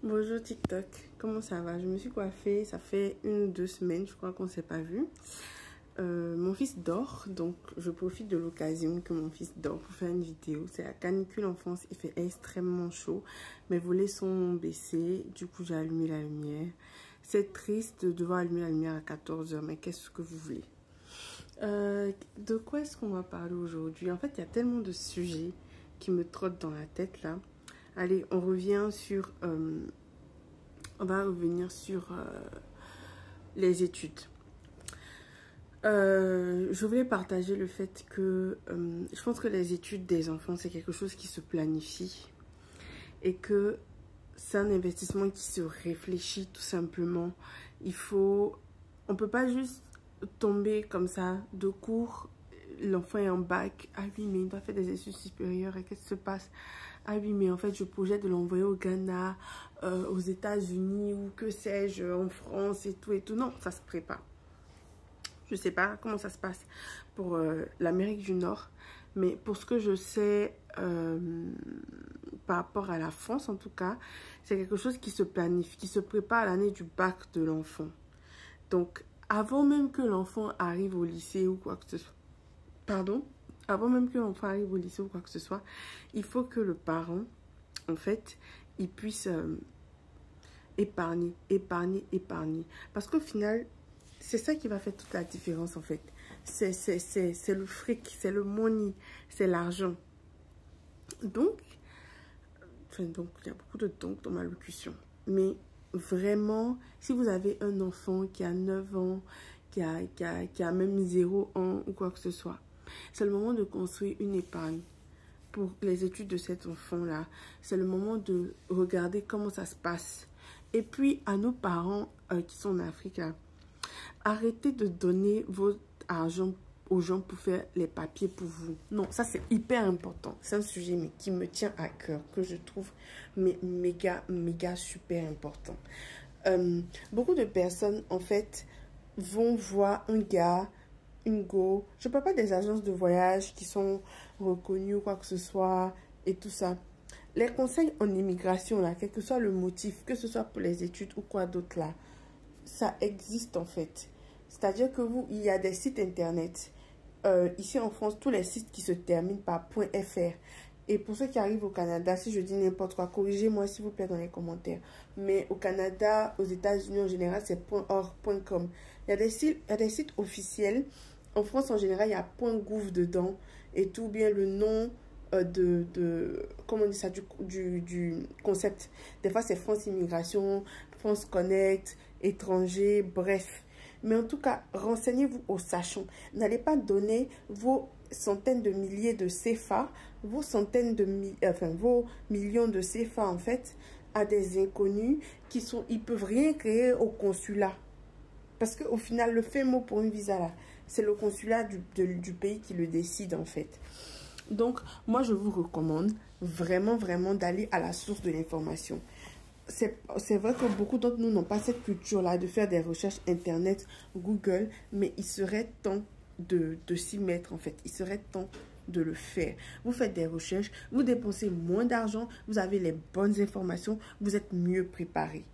Bonjour TikTok, comment ça va? Je me suis coiffée, ça fait 1 ou 2 semaines, je crois qu'on ne s'est pas vu. Mon fils dort, donc je profite de l'occasion que mon fils dort pour faire une vidéo. C'est la canicule en France, il fait extrêmement chaud. Mes volets sont baissés, du coup j'ai allumé la lumière. C'est triste de devoir allumer la lumière à 14 h, mais qu'est-ce que vous voulez? De quoi est-ce qu'on va parler aujourd'hui? En fait, il y a tellement de sujets qui me trottent dans la tête là. Allez, on revient sur... on va revenir sur les études. Je voulais partager le fait que je pense que les études des enfants, c'est quelque chose qui se planifie et que c'est un investissement qui se réfléchit tout simplement. On peut pas juste tomber comme ça de cours. L'enfant est en bac. Ah oui, mais il doit faire des études supérieures. Et qu'est-ce qui se passe? Ah oui, mais en fait, je projette de l'envoyer au Ghana, aux États-Unis ou que sais-je, en France et tout et tout. Non, ça se prépare. Je sais pas comment ça se passe pour l'Amérique du Nord. Mais pour ce que je sais, par rapport à la France en tout cas, c'est quelque chose qui se planifie, qui se prépare à l'année du bac de l'enfant. Donc, avant même que l'enfant arrive au lycée ou quoi que ce soit, avant même que l'enfant arrive au lycée ou quoi que ce soit, il faut que le parent, en fait, il puisse épargner. Parce qu'au final, c'est ça qui va faire toute la différence, en fait. C'est le fric, c'est le money, c'est l'argent. Donc, il y a beaucoup de donc dans ma locution. Mais vraiment, si vous avez un enfant qui a 9 ans, qui a même 0 ans ou quoi que ce soit, c'est le moment de construire une épargne pour les études de cet enfant-là. C'est le moment de regarder comment ça se passe. Et puis, à nos parents qui sont en Afrique, là, arrêtez de donner votre argent aux gens pour faire les papiers pour vous. Non, ça c'est hyper important. C'est un sujet qui me tient à cœur, que je trouve méga super important. Beaucoup de personnes, en fait, vont voir un gars, une go. Je ne parle pas des agences de voyage qui sont reconnues ou quoi que ce soit et tout ça. Les conseils en immigration, là, quel que soit le motif, que ce soit pour les études ou quoi d'autre là, ça existe en fait. C'est-à-dire que il y a des sites internet. Ici en France, tous les sites qui se terminent par .fr. Et pour ceux qui arrivent au Canada, si je dis n'importe quoi, corrigez-moi s'il vous plaît dans les commentaires. Mais au Canada, aux États-Unis en général, c'est .org, .com. Il y a des sites officiels. En France en général, il y a .gouv dedans. Et tout bien le nom comment on dit ça, du concept. Des fois, c'est France Immigration, France Connect, étrangers, bref. Mais en tout cas, renseignez-vous aux sachants. N'allez pas donner vos centaines de milliers de CFA, vos millions de CFA en fait, à des inconnus ils peuvent rien créer au consulat. Parce qu'au final, le fait mot pour une visa là, c'est le consulat du pays qui le décide en fait. Donc, moi, je vous recommande vraiment d'aller à la source de l'information. C'est vrai que beaucoup d'entre nous n'ont pas cette culture-là de faire des recherches Internet, Google, mais il serait temps de s'y mettre en fait. Il serait temps de le faire. Vous faites des recherches, vous dépensez moins d'argent, vous avez les bonnes informations, vous êtes mieux préparé.